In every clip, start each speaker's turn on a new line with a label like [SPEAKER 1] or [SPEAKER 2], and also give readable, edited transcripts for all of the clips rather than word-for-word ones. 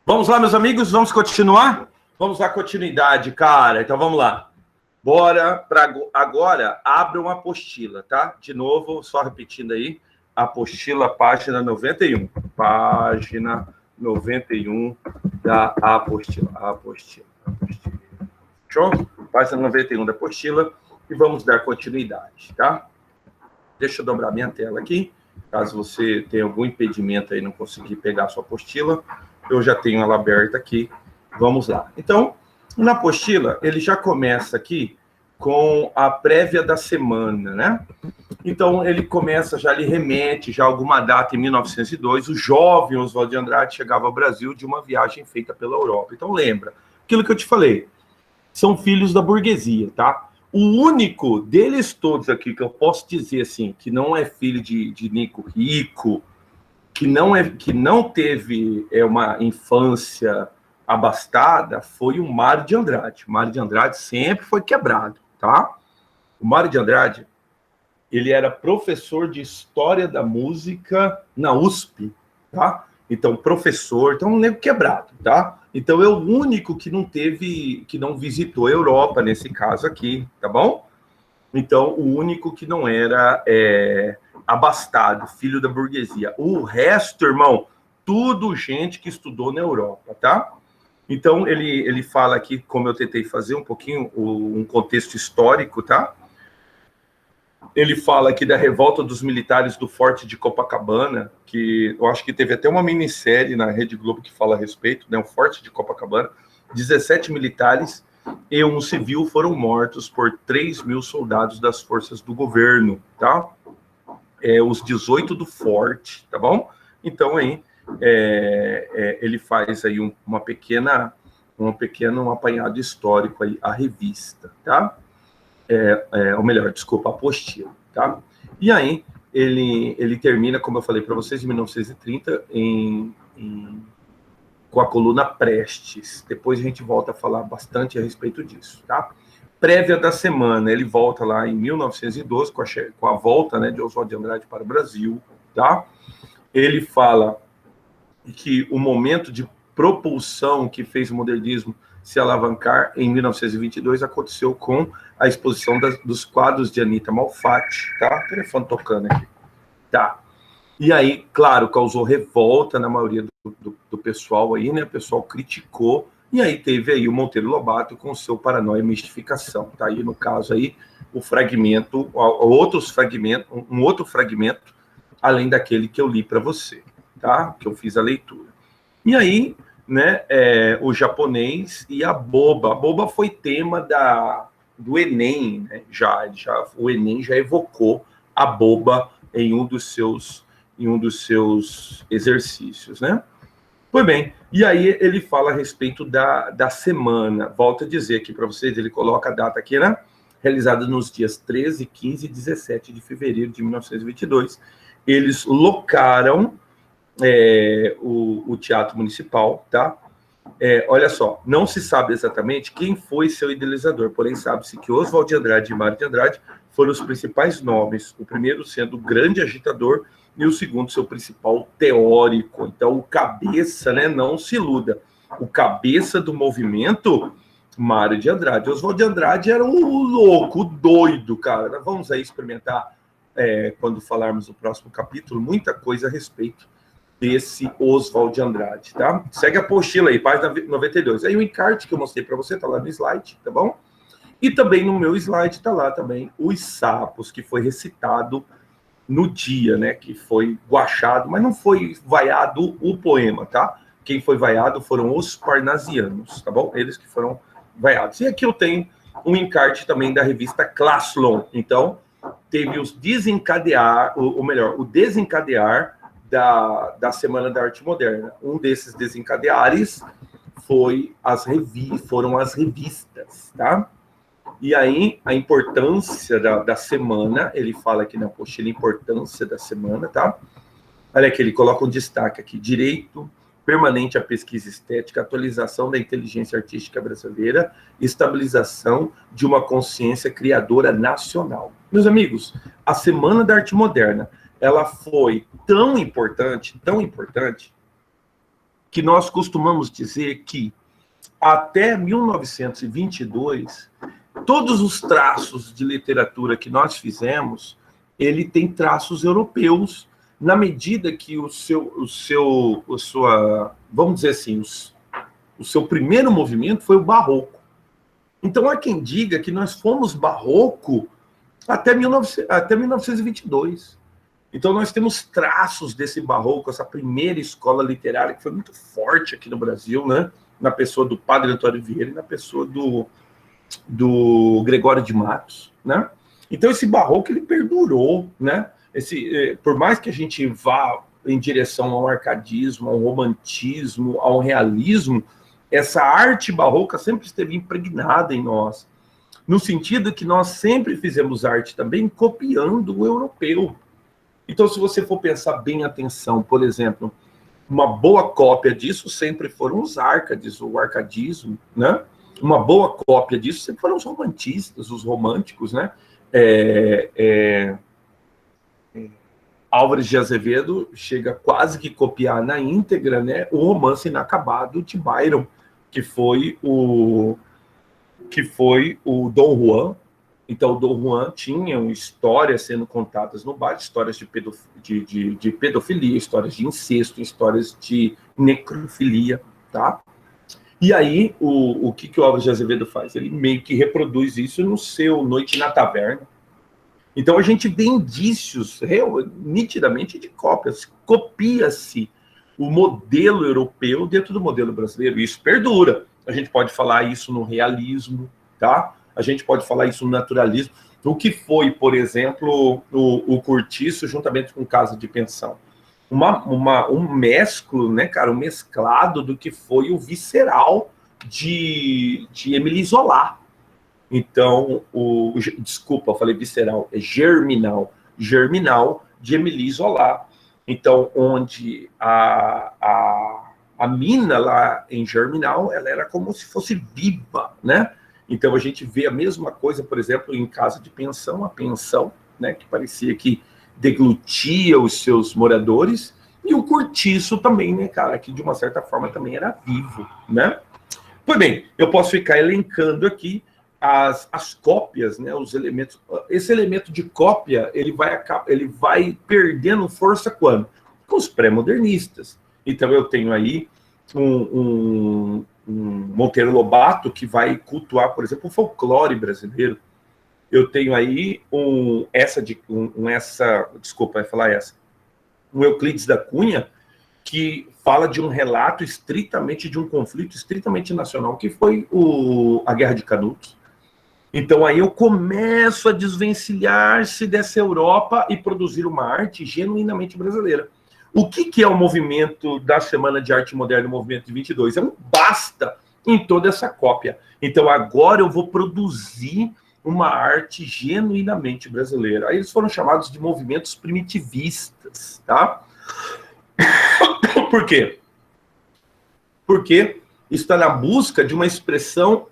[SPEAKER 1] Vamos lá, meus amigos, vamos continuar? Vamos dar continuidade, cara. Então vamos lá. Bora para agora, abra uma apostila, tá? De novo, só repetindo aí, apostila, página 91. Página 91 da apostila. Apostila. Show? Página 91 da apostila e vamos dar continuidade, tá? Deixa eu dobrar minha tela aqui. Caso você tenha algum impedimento aí, não conseguir pegar a sua apostila, eu já tenho ela aberta aqui. Vamos lá. Então, na apostila, ele já começa aqui com a prévia da semana, né? Então, ele começa, já lhe remete já alguma data em 1902. O jovem Oswald de Andrade chegava ao Brasil de uma viagem feita pela Europa. Então, lembra, aquilo que eu te falei, são filhos da burguesia, tá? O único deles todos aqui que eu posso dizer assim, que não é filho de Nico rico, que não teve uma infância abastada, foi o Mário de Andrade. O Mário de Andrade sempre foi quebrado, tá? O Mário de Andrade, ele era professor de História da Música na USP, tá? Então, professor, então um nego quebrado, tá? Então, é o único que não visitou a Europa, nesse caso aqui, tá bom? Então, o único que não era abastado, filho da burguesia. O resto, irmão, tudo gente que estudou na Europa, tá? Então, ele fala aqui, como eu tentei fazer um pouquinho, um contexto histórico, tá? Ele fala aqui da revolta dos militares do Forte de Copacabana, que eu acho que teve até uma minissérie na Rede Globo que fala a respeito, né? O Forte de Copacabana. 17 militares e um civil foram mortos por 3.000 soldados das forças do governo, tá? Os 18 do Forte, tá bom? Então, aí, ele faz aí um pequeno apanhado histórico aí, a revista, tá? Ou melhor, desculpa, a apostila, tá? E aí, ele termina, como eu falei para vocês, em 1930, com a coluna Prestes. Depois a gente volta a falar bastante a respeito disso, tá? Prévia da semana, ele volta lá em 1912, com a volta, né, de Oswald de Andrade para o Brasil, tá? Ele fala que o momento de propulsão que fez o modernismo se alavancar em 1922 aconteceu com a exposição dos quadros de Anita Malfatti, tá? O telefone tocando aqui, tá? E aí, claro, causou revolta na maioria do pessoal aí, né? O pessoal criticou, e aí teve aí o Monteiro Lobato com o seu Paranoia e Mistificação, tá? Aí, no caso aí, um outro fragmento, além daquele que eu li para você, tá? Que eu fiz a leitura. E aí, né, o japonês e a boba. A boba foi tema do Enem, né? O Enem já evocou a boba em um dos seus exercícios, né? Pois bem, e aí ele fala a respeito da semana. Volto a dizer aqui para vocês, ele coloca a data aqui, né? Realizada nos dias 13, 15 e 17 de fevereiro de 1922. Eles locaram o Teatro Municipal, tá? Olha só, não se sabe exatamente quem foi seu idealizador, porém sabe-se que Oswald de Andrade e Mário de Andrade foram os principais nomes, o primeiro sendo o grande agitador e o segundo seu principal teórico. Então, o cabeça, né, não se iluda, o cabeça do movimento, Mário de Andrade. Oswald de Andrade era um louco, doido, cara. Vamos aí experimentar, quando falarmos no próximo capítulo, muita coisa a respeito desse Oswald de Andrade, tá? Segue a apostila aí, página 92. Aí o encarte que eu mostrei para você tá lá no slide, tá bom? E também no meu slide tá lá também os sapos, que foi recitado no dia, né? Que foi guachado, mas não foi vaiado o poema, tá? Quem foi vaiado foram os parnasianos, tá bom? Eles que foram vaiados. E aqui eu tenho um encarte também da revista Classlon. Então, teve o desencadear da Semana da Arte Moderna. Um desses desencadeares foram as revistas, tá? E aí, a importância da semana, ele fala aqui na apostila, a importância da semana, tá? Olha aqui, ele coloca um destaque aqui, direito permanente à pesquisa estética, atualização da inteligência artística brasileira, estabilização de uma consciência criadora nacional. Meus amigos, a Semana da Arte Moderna, ela foi tão importante, que nós costumamos dizer que até 1922, todos os traços de literatura que nós fizemos, ele tem traços europeus, na medida que vamos dizer assim, o seu primeiro movimento foi o barroco. Então, há quem diga que nós fomos barroco até 1922. Então, nós temos traços desse barroco, essa primeira escola literária que foi muito forte aqui no Brasil, né? Na pessoa do Padre Antônio Vieira e na pessoa do Gregório de Matos, né? Então, esse barroco, ele perdurou, né? Por mais que a gente vá em direção ao arcadismo, ao romantismo, ao realismo, essa arte barroca sempre esteve impregnada em nós, no sentido que nós sempre fizemos arte também copiando o europeu. Então, se você for pensar bem, atenção, por exemplo, uma boa cópia disso sempre foram os árcades, o arcadismo, né? Uma boa cópia disso sempre foram os romantistas, os românticos, né? Álvares de Azevedo chega quase que copiar na íntegra, né, o Romance Inacabado de Byron, que foi o Dom Juan. Então, o Dom Juan tinha histórias sendo contadas no bar, histórias de pedofilia, histórias de incesto, histórias de necrofilia, tá? E aí, o que o Álvares de Azevedo faz? Ele meio que reproduz isso no seu Noite na Taverna. Então, a gente vê indícios, nitidamente, de cópias. Copia-se o modelo europeu dentro do modelo brasileiro. Isso perdura. A gente pode falar isso no realismo, tá? A gente pode falar isso no naturalismo. O que foi, por exemplo, o Cortiço, juntamente com Casa de Pensão? Um mesclo, né, cara? Um mesclado do que foi o visceral de Émile Zola. Então, desculpa, eu falei visceral, é germinal de Émile Zola. Então, onde a mina lá em Germinal, ela era como se fosse viva, né? Então, a gente vê a mesma coisa, por exemplo, em Casa de Pensão, a pensão, né, que parecia que deglutia os seus moradores, e o Cortiço também, né, cara, que de uma certa forma também era vivo, né? Pois bem, eu posso ficar elencando aqui as cópias, né, os elementos. Esse elemento de cópia, ele vai perdendo força quando? Com os pré-modernistas. Então, eu tenho aí um Monteiro Lobato que vai cultuar, por exemplo, o folclore brasileiro. Eu tenho aí um Euclides da Cunha, que fala de um relato estritamente, de um conflito estritamente nacional, que foi a Guerra de Canudos. Então, aí eu começo a desvencilhar-se dessa Europa e produzir uma arte genuinamente brasileira. O que é o movimento da Semana de Arte Moderna, o movimento de 22? É um basta em toda essa cópia. Então, agora eu vou produzir uma arte genuinamente brasileira. Aí eles foram chamados de movimentos primitivistas, tá? Por quê? Porque está na busca de uma expressão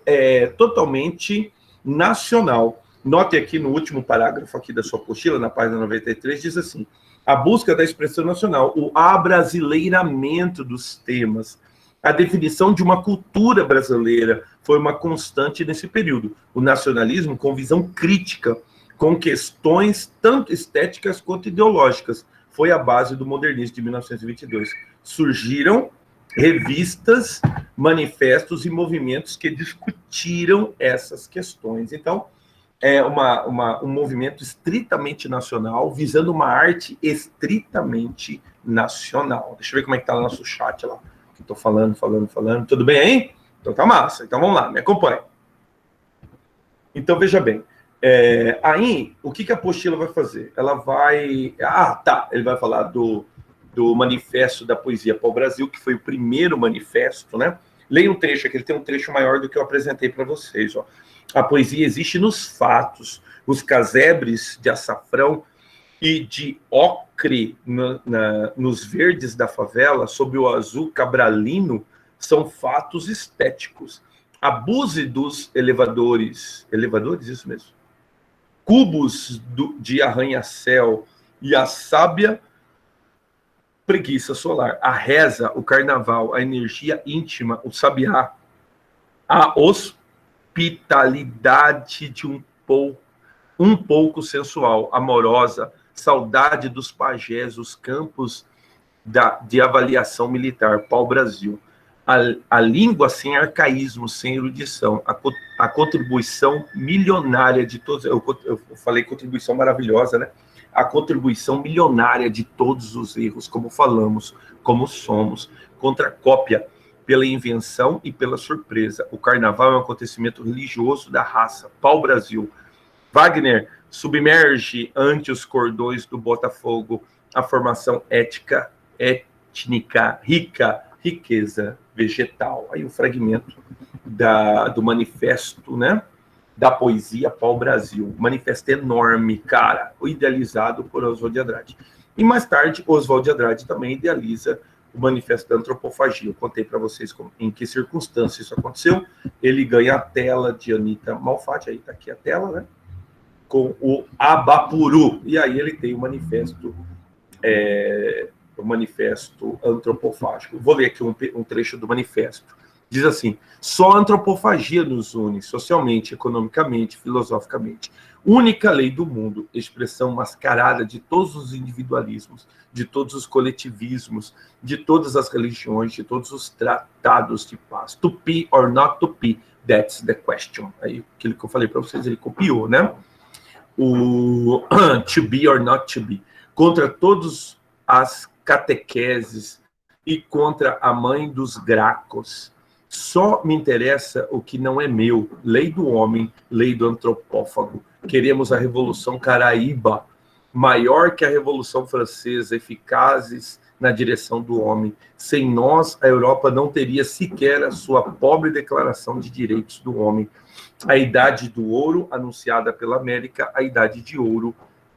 [SPEAKER 1] totalmente nacional. Note aqui no último parágrafo aqui da sua apostila, na página 93, diz assim: a busca da expressão nacional, o abrasileiramento dos temas, a definição de uma cultura brasileira foi uma constante nesse período. O nacionalismo com visão crítica, com questões tanto estéticas quanto ideológicas, foi a base do modernismo de 1922. Surgiram revistas, manifestos e movimentos que discutiram essas questões. Então, é um movimento estritamente nacional, visando uma arte estritamente nacional. Deixa eu ver como é que está o nosso chat lá. Estou falando. Tudo bem aí? Então tá massa. Então vamos lá, me acompanhe. Então, veja bem. Aí, o que a apostila vai fazer? Ela vai... ele vai falar do Manifesto da Poesia para o Brasil, que foi o primeiro manifesto, né? Leia um trecho aqui, ele tem um trecho maior do que eu apresentei para vocês, ó. A poesia existe nos fatos, os casebres de açafrão e de ocre nos verdes da favela, sob o azul cabralino, são fatos estéticos. Abuse dos elevadores, isso mesmo, cubos de arranha-céu e a sábia preguiça solar. A reza, o carnaval, a energia íntima, o sabiá, a hospitalidade de um pouco sensual, amorosa, saudade dos pajés, os campos de avaliação militar, pau-brasil. A língua sem arcaísmo, sem erudição, a contribuição milionária de todos... Eu falei contribuição maravilhosa, né? A contribuição milionária de todos os erros, como falamos, como somos, contra a cópia, pela invenção e pela surpresa. O carnaval é um acontecimento religioso da raça, pau-brasil. Wagner submerge ante os cordões do Botafogo a formação étnica, riqueza vegetal. Aí o fragmento do manifesto, né, da poesia pau-brasil. Manifesto enorme, cara, idealizado por Oswald de Andrade. E mais tarde, Oswald de Andrade também idealiza o manifesto da antropofagia. Eu contei para vocês em que circunstância isso aconteceu. Ele ganha a tela de Anita Malfatti, aí está aqui a tela, né, com o Abapuru. E aí ele tem o manifesto antropofágico. Vou ler aqui um trecho do manifesto. Diz assim: só a antropofagia nos une, socialmente, economicamente, filosoficamente. Única lei do mundo, expressão mascarada de todos os individualismos, de todos os coletivismos, de todas as religiões, de todos os tratados de paz. To be or not to be, that's the question. Aí, aquilo que eu falei para vocês, ele copiou, né? O to be or not to be. Contra todas as catequeses e contra a mãe dos Gracos. Só me interessa o que não é meu. Lei do homem, lei do antropófago. Queremos a Revolução Caraíba, maior que a Revolução Francesa, eficazes na direção do homem. Sem nós, a Europa não teria sequer a sua pobre Declaração de Direitos do Homem. A Idade do Ouro, anunciada pela América, a Idade de Ouro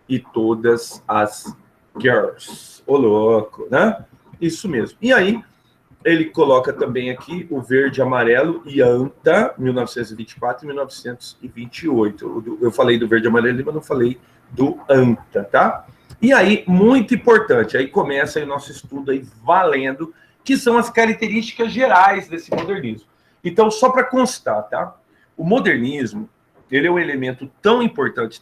[SPEAKER 1] e todas as girls. Ô, louco, né? Isso mesmo. E aí, ele coloca também aqui o verde, amarelo e anta, 1924 e 1928. Eu falei do verde, amarelo, mas não falei do anta, tá? E aí, muito importante, aí começa aí o nosso estudo aí valendo, que são as características gerais desse modernismo. Então, só para constar, tá? O modernismo, ele é um elemento tão importante,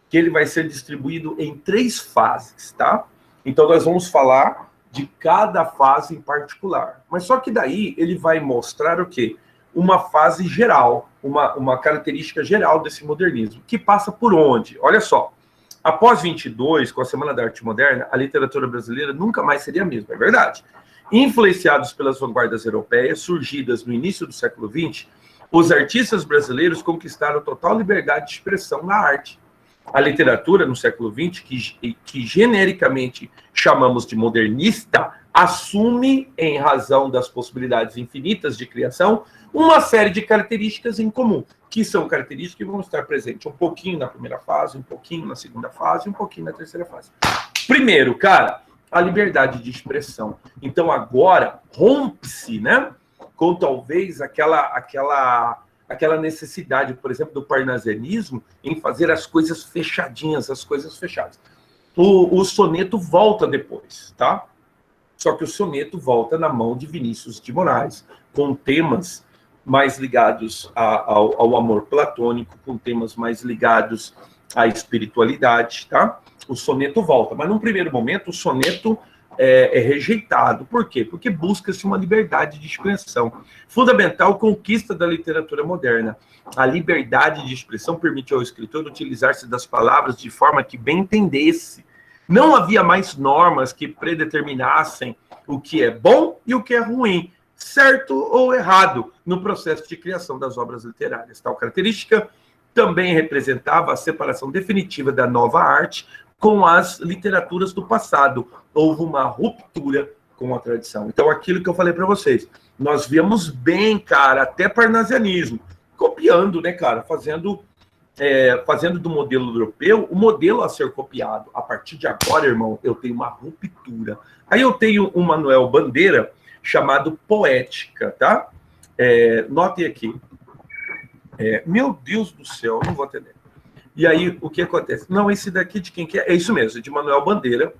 [SPEAKER 1] que ele vai ser distribuído em 3 fases, tá? Então, nós vamos falar de cada fase em particular. Mas só que daí ele vai mostrar o quê? Uma fase geral, uma característica geral desse modernismo, que passa por onde? Olha só, após 22, com a Semana da Arte Moderna, a literatura brasileira nunca mais seria a mesma, é verdade. Influenciados pelas vanguardas europeias, surgidas no início do século XX, os artistas brasileiros conquistaram total liberdade de expressão na arte. A literatura, no século XX, que genericamente chamamos de modernista, assume, em razão das possibilidades infinitas de criação, uma série de características em comum, que são características que vão estar presentes um pouquinho na primeira fase, um pouquinho na segunda fase, um pouquinho na terceira fase. Primeiro, cara, a liberdade de expressão. Então, agora, rompe-se, né, com talvez aquela necessidade, por exemplo, do parnasianismo em fazer as coisas fechadinhas, as coisas fechadas. O soneto volta depois, tá? Só que o soneto volta na mão de Vinícius de Moraes, com temas mais ligados ao amor platônico, com temas mais ligados à espiritualidade, tá? O soneto volta, mas num primeiro momento o soneto é rejeitado. Por quê? Porque busca-se uma liberdade de expressão. Fundamental conquista da literatura moderna. A liberdade de expressão permitiu ao escritor utilizar-se das palavras de forma que bem entendesse. Não havia mais normas que predeterminassem o que é bom e o que é ruim, certo ou errado, no processo de criação das obras literárias. Tal característica também representava a separação definitiva da nova arte com as literaturas do passado. Houve uma ruptura com a tradição. Então, aquilo que eu falei para vocês, nós víamos bem, cara, até parnasianismo, copiando, né, cara, fazendo do modelo europeu o modelo a ser copiado. A partir de agora, irmão, eu tenho uma ruptura. Aí eu tenho um Manuel Bandeira chamado Poética, tá? Notem aqui. Meu Deus do céu, não vou atender. E aí, o que acontece? Não, esse daqui de quem que é? É isso mesmo, de Manuel Bandeira.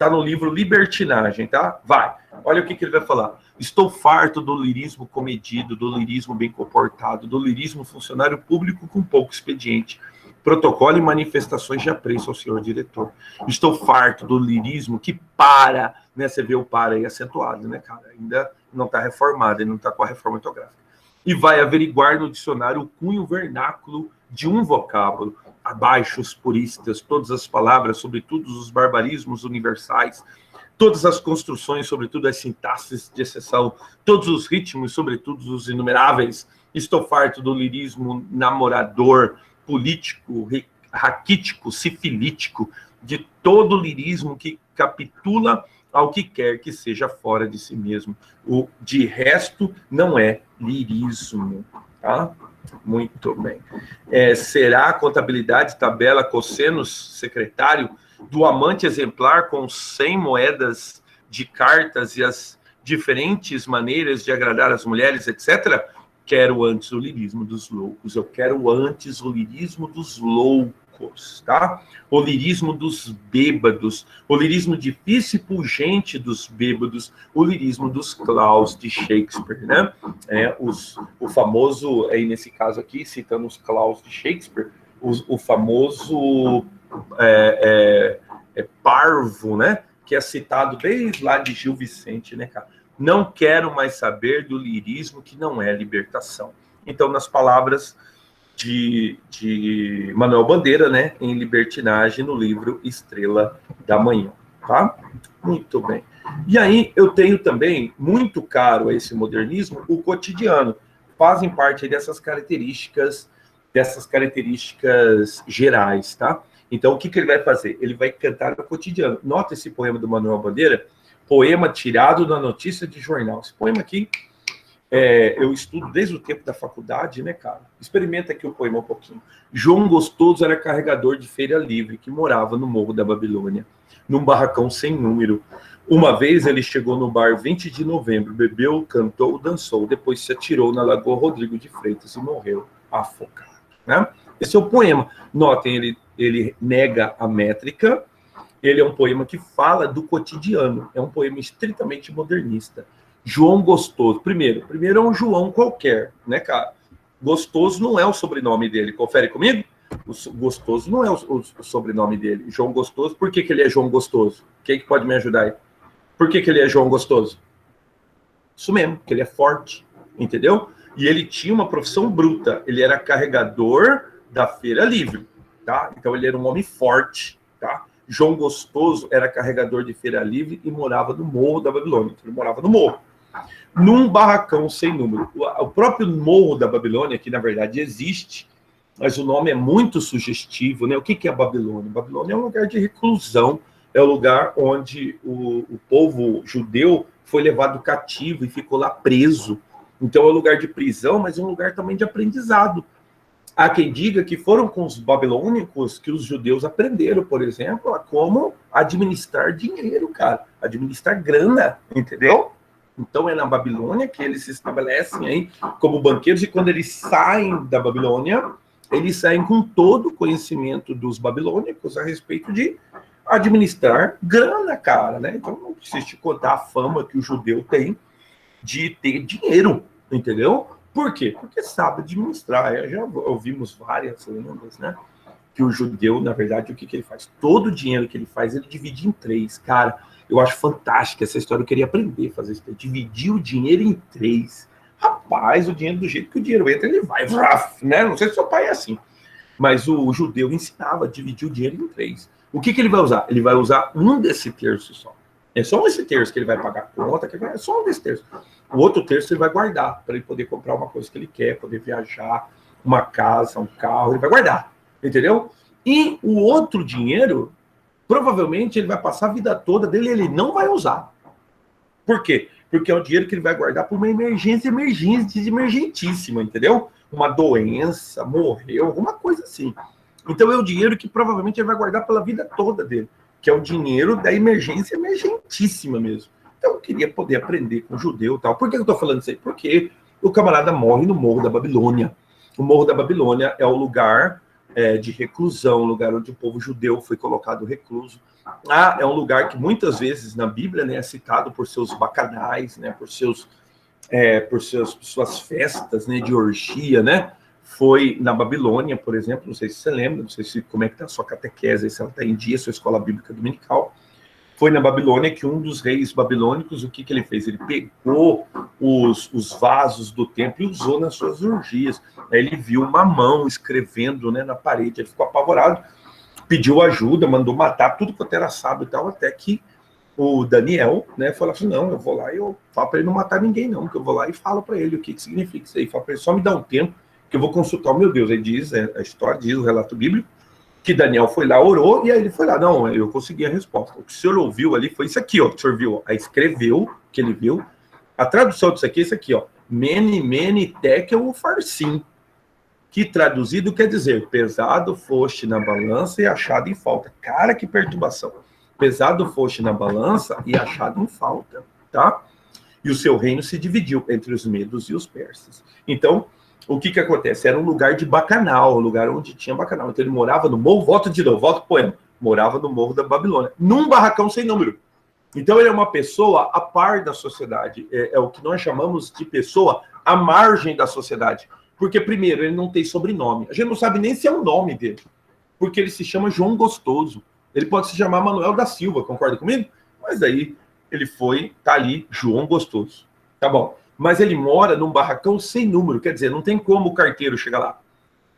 [SPEAKER 1] Está no livro Libertinagem, tá? Vai. Olha o que ele vai falar. Estou farto do lirismo comedido, do lirismo bem comportado, do lirismo funcionário público com pouco expediente, protocolo e manifestações de apreço ao senhor diretor. Estou farto do lirismo que para, né? Você vê o para aí acentuado, né, cara? Ainda não está reformado, ele não está com a reforma ortográfica. E vai averiguar no dicionário o cunho vernáculo de um vocábulo. Abaixo os puristas, todas as palavras, sobretudo os barbarismos universais, todas as construções, sobretudo as sintaxes de exceção, todos os ritmos, sobretudo os inumeráveis. Estou farto do lirismo namorador, político, raquítico, sifilítico, de todo lirismo que capitula ao que quer que seja fora de si mesmo. O de resto não é lirismo, tá? Muito bem. Será a contabilidade, tabela, cossenos, secretário, do amante exemplar com 100 moedas de cartas e as diferentes maneiras de agradar as mulheres, etc.? Quero antes o lirismo dos loucos. Eu quero antes o lirismo dos loucos, tá? O lirismo dos bêbados, o lirismo difícil e pungente dos bêbados, o lirismo dos claus de Shakespeare, né? O famoso, aí nesse caso aqui, citando os claus de Shakespeare, o famoso parvo, né? Que é citado desde lá de Gil Vicente, né, cara? Não quero mais saber do lirismo que não é libertação. Então, nas palavras de Manuel Bandeira, né, em Libertinagem, no livro Estrela da Manhã, tá? Muito bem. E aí, eu tenho também, muito caro a esse modernismo, o cotidiano. Fazem parte dessas características gerais, tá? Então, o que ele vai fazer? Ele vai cantar o cotidiano. Nota esse poema do Manuel Bandeira, poema tirado da notícia de jornal. Esse poema aqui, eu estudo desde o tempo da faculdade, né, cara? Experimenta aqui o poema um pouquinho. João Gostoso era carregador de feira livre, que morava no Morro da Babilônia, num barracão sem número. Uma vez ele chegou no bar 20 de novembro, bebeu, cantou, dançou, depois se atirou na Lagoa Rodrigo de Freitas e morreu afogado, né? Esse é o poema. Notem, ele nega a métrica. Ele é um poema que fala do cotidiano. É um poema estritamente modernista. João Gostoso. Primeiro é um João qualquer, né, cara? Gostoso não é o sobrenome dele. Confere comigo? O Gostoso não é o sobrenome dele. João Gostoso. Por que ele é João Gostoso? Quem que pode me ajudar aí? Por que ele é João Gostoso? Isso mesmo, que ele é forte, entendeu? E ele tinha uma profissão bruta. Ele era carregador da feira livre, tá? Então ele era um homem forte, tá? João Gostoso era carregador de feira livre e morava no Morro da Babilônia. Ele morava no morro, num barracão sem número. O próprio Morro da Babilônia, que na verdade existe, mas o nome é muito sugestivo, né? O que é a Babilônia? A Babilônia é um lugar de reclusão, é o lugar onde o povo judeu foi levado cativo e ficou lá preso. Então é um lugar de prisão, mas é um lugar também de aprendizado. Há quem diga que foram com os babilônicos que os judeus aprenderam, por exemplo, a como administrar dinheiro, cara. Administrar grana, entendeu? Então é na Babilônia que eles se estabelecem aí como banqueiros, e quando eles saem da Babilônia, eles saem com todo o conhecimento dos babilônicos a respeito de administrar grana, cara, né? Então não preciso te contar a fama que o judeu tem de ter dinheiro, entendeu? Por quê? Porque sabe administrar. Já ouvimos várias lendas, né? Que o judeu, na verdade, o que ele faz? Todo o dinheiro que ele faz, ele divide em 3. Cara, eu acho fantástica essa história. Eu queria aprender a fazer isso. Dividir o dinheiro em 3. Rapaz, o dinheiro, do jeito que o dinheiro entra, ele vai, né? Não sei se seu pai é assim. Mas o judeu ensinava a dividir o dinheiro em 3. O que ele vai usar? Ele vai usar um desse terço só. É só esse terço que ele vai pagar a conta, é só um desse terço. O outro terço ele vai guardar, para ele poder comprar uma coisa que ele quer, poder viajar, uma casa, um carro, ele vai guardar, entendeu? E o outro dinheiro, provavelmente ele vai passar a vida toda dele e ele não vai usar. Por quê? Porque é o dinheiro que ele vai guardar para uma emergentíssima, entendeu? Uma doença, morreu, alguma coisa assim. Então é o dinheiro que provavelmente ele vai guardar pela vida toda dele, que é o dinheiro da emergentíssima mesmo. Então eu queria poder aprender com o judeu e tal. Por que eu estou falando isso aí? Porque o camarada morre no Morro da Babilônia. O Morro da Babilônia é o lugar de reclusão, um lugar onde o povo judeu foi colocado recluso. É um lugar que muitas vezes na Bíblia, né, é citado por seus bacanais, né, por suas festas, né, de orgia, né? Foi na Babilônia, por exemplo, não sei se você lembra, não sei como é que está a sua catequese, se ela está em dia, sua escola bíblica dominical. Foi na Babilônia que um dos reis babilônicos, o que ele fez? Ele pegou os vasos do templo e usou nas suas orgias. Aí ele viu uma mão escrevendo, né, na parede, ele ficou apavorado, pediu ajuda, mandou matar tudo quanto era sábio e tal, até que o Daniel, né, falou assim, não, eu vou lá e eu falo para ele não matar ninguém não, que eu vou lá e falo para ele o que significa isso aí. Falo para ele, só me dá um tempo, que eu vou consultar o meu Deus. Aí diz, a história diz, o relato bíblico, que Daniel foi lá, orou, e aí ele foi lá, não, eu consegui a resposta. O que o senhor ouviu ali foi isso aqui, ó, que o senhor viu, aí escreveu, que ele viu, a tradução disso aqui é isso aqui, ó, mene, mene, tekel, ufarsim, que traduzido quer dizer, pesado foste na balança e achado em falta. Cara, que perturbação. Pesado foste na balança e achado em falta, tá? E o seu reino se dividiu entre os medos e os persas. Então, o que acontece? Era um lugar de bacanal, um lugar onde tinha bacanal. Então ele morava no morro, volta pro poema, morava no morro da Babilônia, num barracão sem número. Então ele é uma pessoa a par da sociedade, é o que nós chamamos de pessoa à margem da sociedade. Porque, primeiro, ele não tem sobrenome. A gente não sabe nem se é o nome dele, porque ele se chama João Gostoso. Ele pode se chamar Manuel da Silva, concorda comigo? Mas aí ele tá ali, João Gostoso. Tá bom. Mas ele mora num barracão sem número, quer dizer, não tem como o carteiro chegar lá.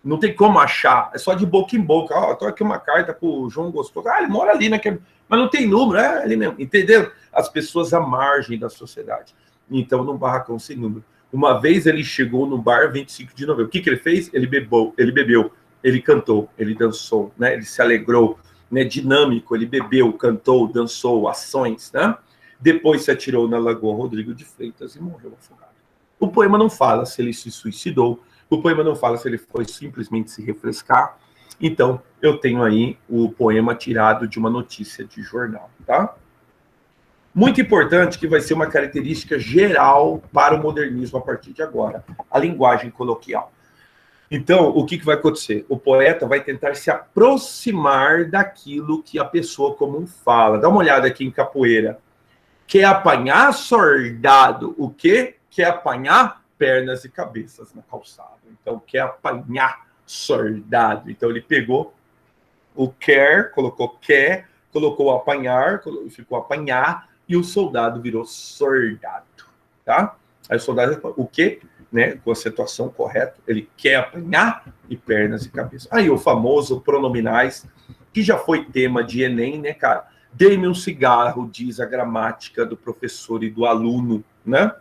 [SPEAKER 1] Não tem como achar, é só de boca em boca. Ó, tô aqui uma carta pro João Gostoso. Ele mora ali naquele... Mas não tem número, é ali mesmo, entendeu? As pessoas à margem da sociedade. Então, num barracão sem número. Uma vez ele chegou no bar 25 de novembro. O que ele fez? Ele bebeu, ele cantou, ele dançou, né? Ele se alegrou, né? Dinâmico, ele bebeu, cantou, dançou, ações, né? Depois se atirou na Lagoa Rodrigo de Freitas e morreu afogado. O poema não fala se ele se suicidou, o poema não fala se ele foi simplesmente se refrescar. Então, eu tenho aí o poema tirado de uma notícia de jornal, tá? Muito importante, que vai ser uma característica geral para o modernismo a partir de agora, a linguagem coloquial. Então, o que vai acontecer? O poeta vai tentar se aproximar daquilo que a pessoa comum fala. Dá uma olhada aqui em Capoeira. Quer apanhar, soldado? O quê? Quer apanhar pernas e cabeças na calçada. Então, quer apanhar, soldado. Então, ele pegou o quer, colocou quer, colocou apanhar, ficou apanhar, e o soldado virou soldado, tá? Aí o soldado, o quê? Né? Com a acentuação correta, ele quer apanhar e pernas e cabeça. Aí o famoso pronominais, que já foi tema de Enem, né, cara? Dê-me um cigarro, diz a gramática do professor e do aluno, né?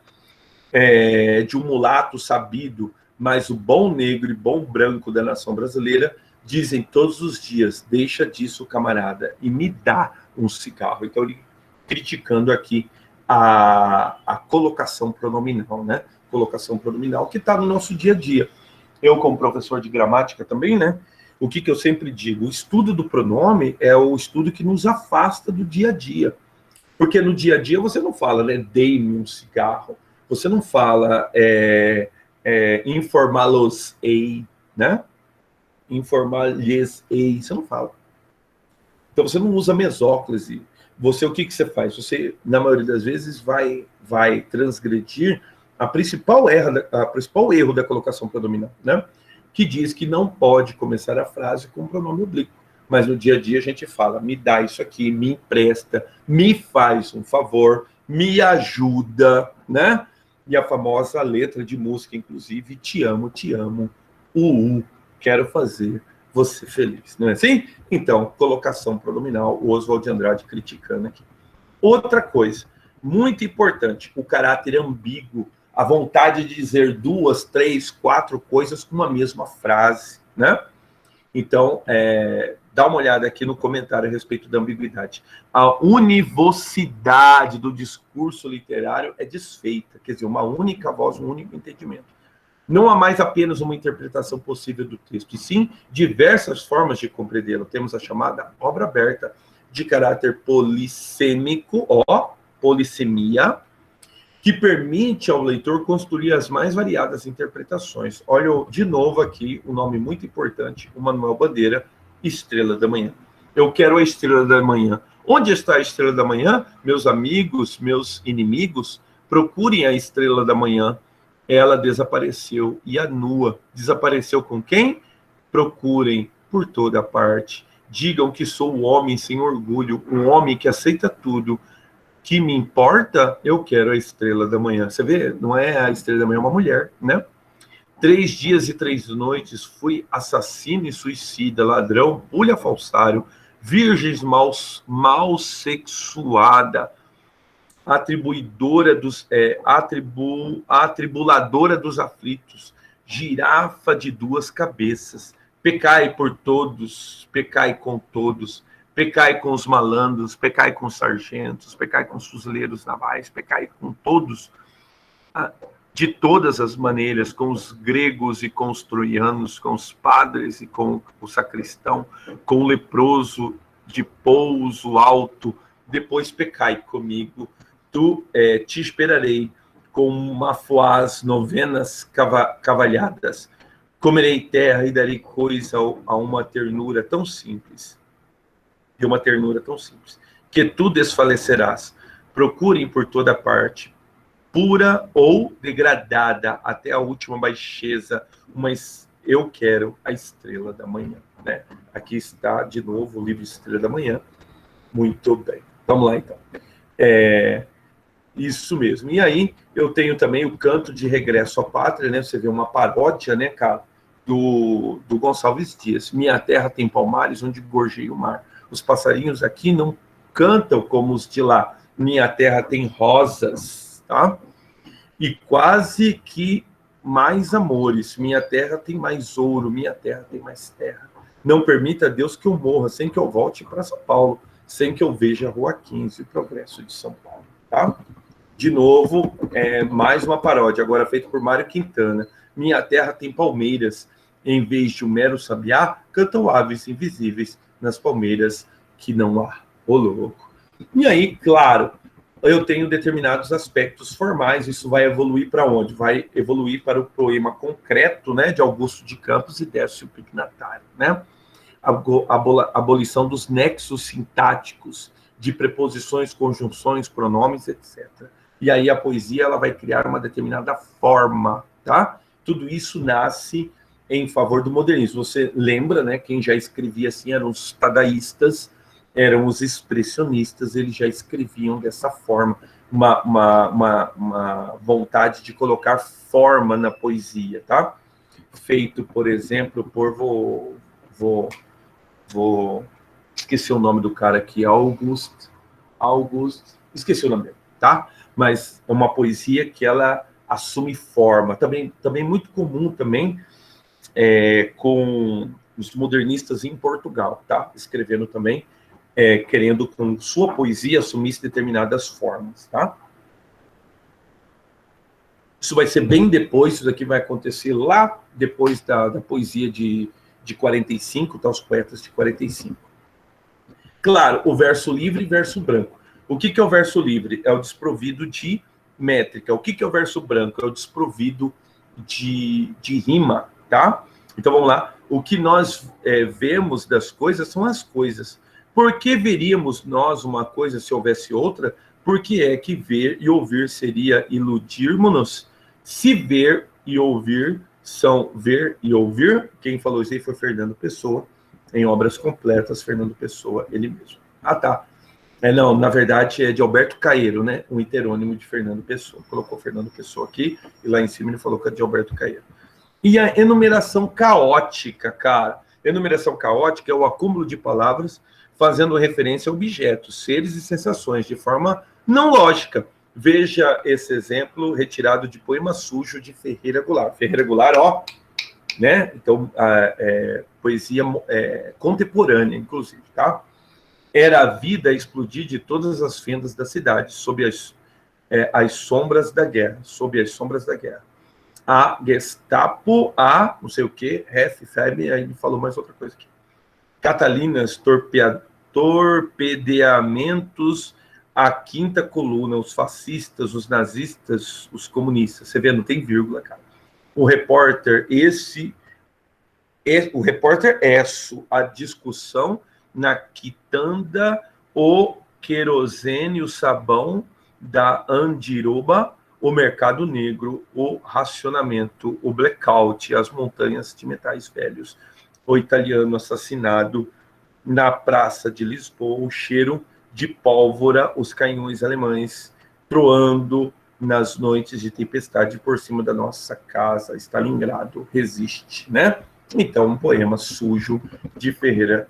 [SPEAKER 1] De um mulato sabido, mas o bom negro e bom branco da nação brasileira dizem todos os dias, deixa disso, camarada, e me dá um cigarro. Então, ele criticando aqui a colocação pronominal, né? Colocação pronominal que está no nosso dia a dia. Eu, como professor de gramática também, né? O que eu sempre digo? O estudo do pronome é o estudo que nos afasta do dia a dia. Porque no dia a dia você não fala, né? Dei-me um cigarro. Você não fala informalos-ei, né? Informalhes-ei. Você não fala. Então você não usa mesóclise. Você, o que você faz? Você, na maioria das vezes, vai transgredir a principal erro da colocação pronominal, né? Que diz que não pode começar a frase com pronome oblíquo. Mas no dia a dia a gente fala, me dá isso aqui, me empresta, me faz um favor, me ajuda, né? E a famosa letra de música, inclusive, te amo, quero fazer você feliz, não é assim? Então, colocação pronominal, o Oswald de Andrade criticando aqui. Outra coisa, muito importante, o caráter ambíguo, a vontade de dizer 2, 3, 4 coisas com uma mesma frase, né? Então, dá uma olhada aqui no comentário a respeito da ambiguidade. A univocidade do discurso literário é desfeita, quer dizer, uma única voz, um único entendimento. Não há mais apenas uma interpretação possível do texto, e sim diversas formas de compreendê-lo. Temos a chamada obra aberta, de caráter polissêmico, polissemia, que permite ao leitor construir as mais variadas interpretações. Olha de novo aqui um nome muito importante, o Manuel Bandeira, Estrela da Manhã. Eu quero a Estrela da Manhã. Onde está a Estrela da Manhã? Meus amigos, meus inimigos, procurem a Estrela da Manhã. Ela desapareceu, e a nua desapareceu com quem? Procurem por toda parte. Digam que sou um homem sem orgulho, um homem que aceita tudo. Que me importa, eu quero a Estrela da Manhã. Você vê, não é a Estrela da Manhã, é uma mulher, né? 3 dias e 3 noites fui assassino e suicida, ladrão, pulha falsário, virgens mal sexuada, atribuladora dos aflitos, girafa de 2 cabeças, pecai por todos, pecai com todos, pecai com os malandros, pecai com os sargentos, pecai com os fuzileiros navais, pecai com todos, de todas as maneiras, com os gregos e com os troianos, com os padres e com o sacristão, com o leproso de pouso alto, depois pecai comigo, te esperarei com mafuás, novenas cavalhadas, comerei terra e darei coisa a uma ternura tão simples, de uma ternura tão simples, que tu desfalecerás. Procurem por toda parte, pura ou degradada, até a última baixeza, mas eu quero a Estrela da Manhã, né? Aqui está, de novo, o livro Estrela da Manhã. Muito bem. Vamos lá, então. Isso mesmo. E aí, eu tenho também o Canto de Regresso à Pátria, né? Você vê uma paródia, né, cara, do Gonçalves Dias. Minha terra tem palmares onde gorjeia o mar. Os passarinhos aqui não cantam como os de lá. Minha terra tem rosas, tá? E quase que mais amores. Minha terra tem mais ouro. Minha terra tem mais terra. Não permita a Deus que eu morra sem que eu volte para São Paulo, sem que eu veja a Rua 15, o progresso de São Paulo, tá? De novo, mais uma paródia, agora feita por Mário Quintana. Minha terra tem palmeiras. Em vez de um mero sabiá, cantam aves invisíveis nas palmeiras que não há. Ô louco. E aí, claro, eu tenho determinados aspectos formais. Isso vai evoluir para onde? Vai evoluir para o poema concreto, né, de Augusto de Campos e Décio Pignatário, né? A abolição dos nexos sintáticos de preposições, conjunções, pronomes, etc. E aí a poesia ela vai criar uma determinada forma, tá? Tudo isso nasce em favor do modernismo. Você lembra, né? Quem já escrevia assim eram os dadaístas, eram os expressionistas, eles já escreviam dessa forma, uma vontade de colocar forma na poesia, tá? Feito, por exemplo, por vou esqueci o nome do cara aqui, August, esqueci o nome dele, tá? Mas é uma poesia que ela assume forma, também muito comum também com os modernistas em Portugal, tá? Escrevendo também, querendo com sua poesia assumir determinadas formas, tá? Isso vai ser bem depois, isso daqui vai acontecer lá depois da poesia de 45, tá? Os poetas de 45. Claro, o verso livre e verso branco. O que é o verso livre? É o desprovido de métrica. O que é o verso branco? É o desprovido de rima, tá? Então vamos lá. O que nós vemos das coisas são as coisas. Por que veríamos nós uma coisa se houvesse outra? Porque é que ver e ouvir seria iludirmos-nos? Se ver e ouvir são ver e ouvir, quem falou isso aí foi Fernando Pessoa, em Obras Completas, Fernando Pessoa, ele mesmo. Ah, tá. Não, na verdade é de Alberto Caeiro, né? Um heterônimo de Fernando Pessoa. Colocou Fernando Pessoa aqui, e lá em cima ele falou que é de Alberto Caeiro. E a enumeração caótica, cara. Enumeração caótica é o acúmulo de palavras fazendo referência a objetos, seres e sensações, de forma não lógica. Veja esse exemplo retirado de Poema Sujo, de Ferreira Goulart. Ferreira Goulart, ó, né? Então, poesia contemporânea, inclusive, tá? Era a vida a explodir de todas as fendas da cidade, sob as sombras da guerra, sob as sombras da guerra. A Gestapo, não sei o quê, Feb, aí ele falou mais outra coisa aqui. Catalinas, torpedeamentos, a quinta coluna, os fascistas, os nazistas, os comunistas. Você vê, não tem vírgula, cara. O repórter, o repórter a discussão na quitanda, o querosene, o sabão da Andiroba, o mercado negro, o racionamento, o blackout, as montanhas de metais velhos, o italiano assassinado na Praça de Lisboa, o cheiro de pólvora, os canhões alemães troando nas noites de tempestade por cima da nossa casa, Stalingrado resiste, né? Então, um poema sujo de Ferreira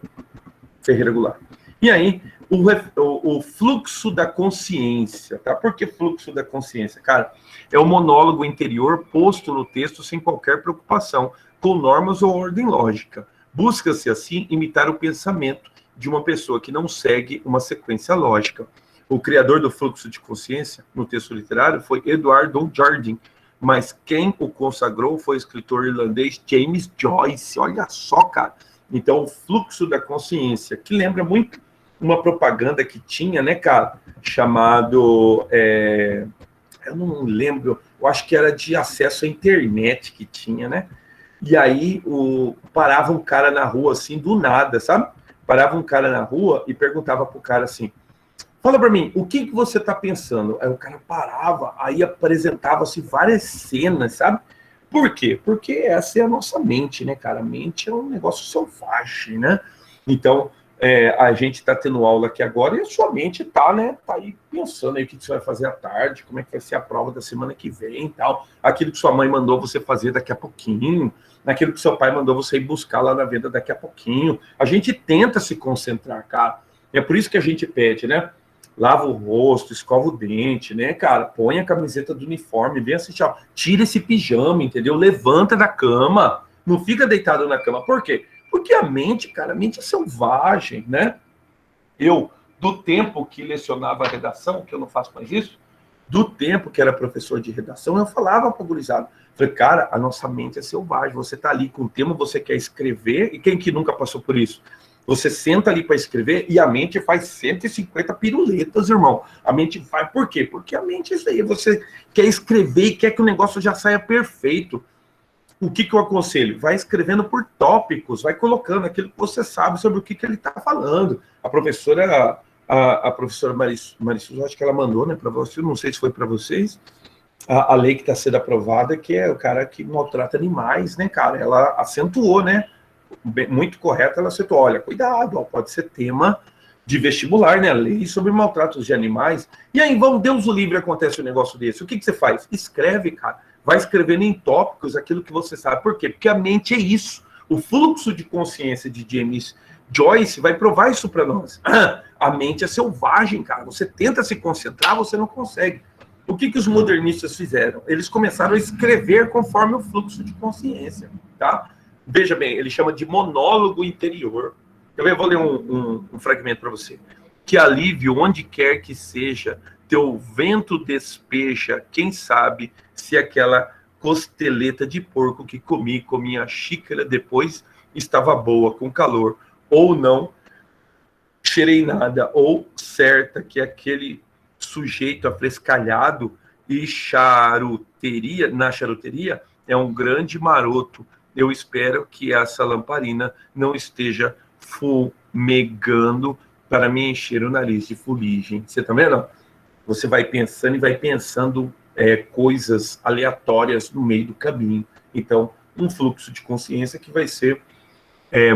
[SPEAKER 1] Goulart. E aí, o fluxo da consciência, tá? Por que fluxo da consciência? Cara, é o monólogo interior posto no texto sem qualquer preocupação, com normas ou ordem lógica. Busca-se, assim, imitar o pensamento de uma pessoa que não segue uma sequência lógica. O criador do fluxo de consciência, no texto literário, foi Edward Jardine, mas quem o consagrou foi o escritor irlandês James Joyce. Olha só, cara. Então, o fluxo da consciência, que lembra muito uma propaganda que tinha, né, cara, chamado... eu não lembro, eu acho que era de acesso à internet que tinha, né? E aí, parava um cara na rua, assim, do nada, sabe? Parava um cara na rua e perguntava pro cara assim, fala para mim, o que você está pensando? Aí o cara parava, aí apresentava-se várias cenas, sabe? Por quê? Porque essa é a nossa mente, né, cara? A mente é um negócio selvagem, né? Então, a gente está tendo aula aqui agora e a sua mente tá, né? Tá aí pensando aí o que você vai fazer à tarde, como é que vai ser a prova da semana que vem e tal. Aquilo que sua mãe mandou você fazer daqui a pouquinho, naquilo que seu pai mandou você ir buscar lá na venda daqui a pouquinho. A gente tenta se concentrar, cara. É por isso que a gente pede, né? Lava o rosto, escova o dente, né, cara? Põe a camiseta do uniforme, vem assistir, ó, tira esse pijama, entendeu? Levanta da cama, não fica deitado na cama. Por quê? Porque a mente, cara, a mente é selvagem, né? Eu, do tempo que lecionava a redação, que eu não faço mais isso, do tempo que era professor de redação, eu falava para o gurizado, falei, cara, a nossa mente é selvagem, você tá ali com o tema, você quer escrever, e quem que nunca passou por isso? Você senta ali para escrever e a mente faz 150 piruletas, irmão. A mente vai, por quê? Porque a mente é isso aí, você quer escrever e quer que o negócio já saia perfeito. O que eu aconselho? Vai escrevendo por tópicos, vai colocando aquilo que você sabe sobre o que ele está falando. A professora Marisuza, acho que ela mandou, né, para você, não sei se foi para vocês, a lei que está sendo aprovada, que é o cara que maltrata animais, né, cara? Ela acentuou, né? Muito correta, ela acertou, olha, cuidado, ó, pode ser tema de vestibular, né, lei sobre maltratos de animais, e aí, Deus o livre, acontece um negócio desse, o que você faz? Escreve, cara, vai escrevendo em tópicos aquilo que você sabe, por quê? Porque a mente é isso, o fluxo de consciência de James Joyce vai provar isso para nós, a mente é selvagem, cara, você tenta se concentrar, você não consegue. O que os modernistas fizeram? Eles começaram a escrever conforme o fluxo de consciência, tá? Veja bem, ele chama de monólogo interior. Eu vou ler um fragmento para você. Que alívio, onde quer que seja, teu vento despeja, quem sabe se aquela costeleta de porco que comi com minha xícara depois estava boa, com calor, ou não cheirei nada, ou certa que aquele sujeito afrescalhado e na charuteria é um grande maroto. Eu espero que essa lamparina não esteja fumegando para me encher o nariz de fuligem. Você tá vendo? Você vai pensando e vai pensando coisas aleatórias no meio do caminho. Então, um fluxo de consciência que vai ser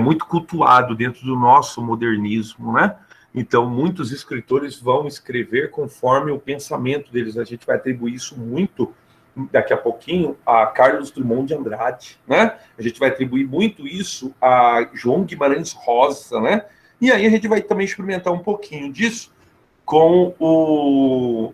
[SPEAKER 1] muito cultuado dentro do nosso modernismo, né? Então, muitos escritores vão escrever conforme o pensamento deles. A gente vai atribuir isso muito daqui a pouquinho a Carlos Drummond de Andrade, né? A gente vai atribuir muito isso a João Guimarães Rosa, né? E aí a gente vai também experimentar um pouquinho disso com o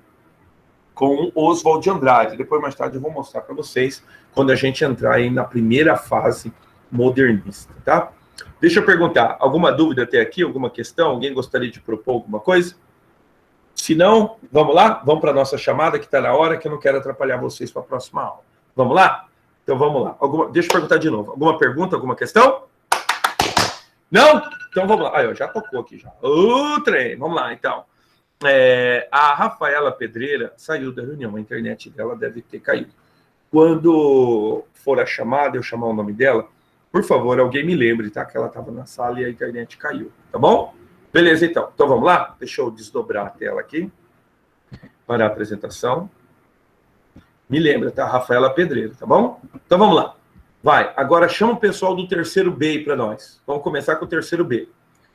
[SPEAKER 1] Oswald de Andrade. Depois, mais tarde, eu vou mostrar para vocês quando a gente entrar aí na primeira fase modernista, tá? Deixa eu perguntar, alguma dúvida até aqui, alguma questão? Alguém gostaria de propor alguma coisa? Se não, vamos lá? Vamos para a nossa chamada, que está na hora, que eu não quero atrapalhar vocês para a próxima aula. Vamos lá? Então vamos lá. Deixa eu perguntar de novo. Alguma pergunta, alguma questão? Não? Então vamos lá. Aí, já tocou aqui já. O trem. Vamos lá, então. A Rafaela Pedreira saiu da reunião, a internet dela deve ter caído. Quando for a chamada, eu chamar o nome dela, por favor, alguém me lembre, tá? Que ela estava na sala e a internet caiu, tá bom? Beleza, então. Então vamos lá? Deixa eu desdobrar a tela aqui para a apresentação. Me lembra, tá? Rafaela Pedreira, tá bom? Então vamos lá. Vai, agora chama o pessoal do terceiro B aí para nós. Vamos começar com o terceiro B.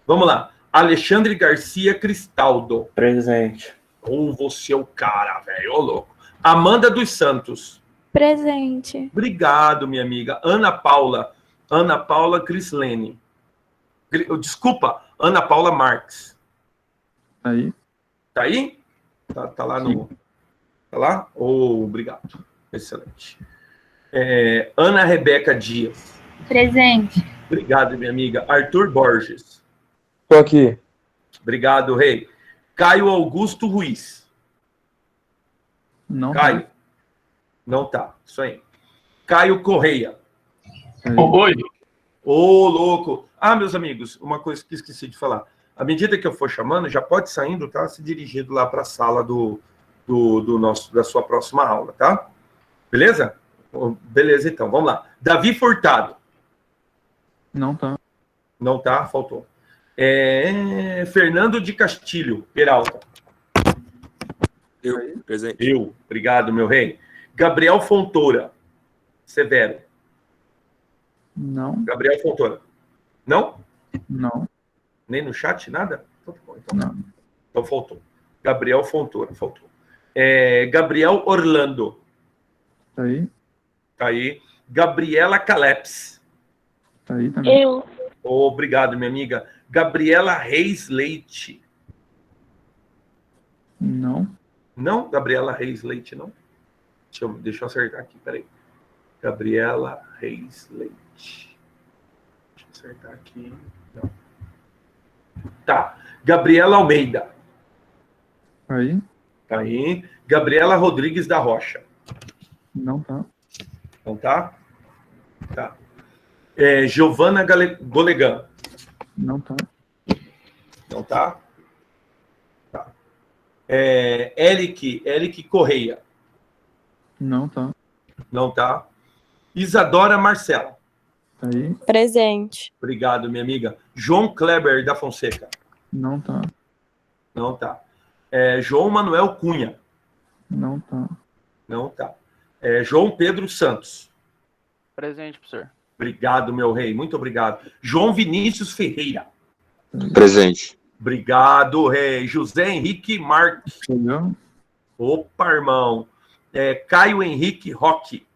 [SPEAKER 1] Vamos lá. Alexandre Garcia Cristaldo.
[SPEAKER 2] Presente.
[SPEAKER 1] Você é o cara, velho. Ô, louco. Amanda dos Santos.
[SPEAKER 3] Presente.
[SPEAKER 1] Obrigado, minha amiga. Ana Paula Crislene. Desculpa, Ana Paula Marques.
[SPEAKER 2] Aí.
[SPEAKER 1] Tá aí? Tá lá no... Tá lá? Obrigado. Excelente. Ana Rebeca Dias.
[SPEAKER 4] Presente.
[SPEAKER 1] Obrigado, minha amiga. Arthur Borges.
[SPEAKER 2] Tô aqui.
[SPEAKER 1] Obrigado, Rei. Caio Augusto Ruiz.
[SPEAKER 2] Não.
[SPEAKER 1] Caio. Não tá. Isso aí. Caio Correia.
[SPEAKER 5] Oi.
[SPEAKER 1] Ô, louco. Meus amigos, uma coisa que esqueci de falar. À medida que eu for chamando, já pode saindo, tá? Se dirigindo lá para a sala da sua próxima aula, tá? Beleza? Beleza, então. Vamos lá. Davi Furtado.
[SPEAKER 2] Não tá.
[SPEAKER 1] Não tá? Faltou. Fernando de Castilho, Peralta.
[SPEAKER 6] Eu, presente.
[SPEAKER 1] Eu. Obrigado, meu rei. Gabriel Fontoura. Severo.
[SPEAKER 2] Não.
[SPEAKER 1] Gabriel Fontoura. Não?
[SPEAKER 2] Não.
[SPEAKER 1] Nem no chat, nada? Então, tá bom, então.
[SPEAKER 2] Não.
[SPEAKER 1] Então faltou. Gabriel Fontoura, faltou. Gabriel Orlando.
[SPEAKER 2] Tá aí.
[SPEAKER 1] Tá aí. Gabriela Caleps.
[SPEAKER 2] Tá aí também.
[SPEAKER 3] Eu.
[SPEAKER 1] Obrigado, minha amiga. Gabriela Reis Leite.
[SPEAKER 2] Não.
[SPEAKER 1] Não? Gabriela Reis Leite, não? Deixa eu acertar aqui, peraí. Gabriela Reis Leite. Deixa eu acertar aqui. Não. Tá. Gabriela Almeida.
[SPEAKER 2] Tá aí.
[SPEAKER 1] Tá aí. Gabriela Rodrigues da Rocha.
[SPEAKER 2] Não tá.
[SPEAKER 1] Não tá? Tá. Giovana Golegan.
[SPEAKER 2] Não tá.
[SPEAKER 1] Não tá? Tá. Eric Correia.
[SPEAKER 2] Não tá.
[SPEAKER 1] Não tá? Isadora Marcela.
[SPEAKER 2] Tá aí.
[SPEAKER 3] Presente.
[SPEAKER 1] Obrigado, minha amiga. João Kleber da Fonseca.
[SPEAKER 2] Não tá.
[SPEAKER 1] Não tá. João Manuel Cunha.
[SPEAKER 2] Não tá.
[SPEAKER 1] Não tá. João Pedro Santos.
[SPEAKER 5] Presente, professor.
[SPEAKER 1] Obrigado, meu rei. Muito obrigado. João Vinícius Ferreira.
[SPEAKER 6] Presente.
[SPEAKER 1] Obrigado, rei. José Henrique Marques.
[SPEAKER 2] Entendeu?
[SPEAKER 1] Opa, irmão. Caio Henrique Roque.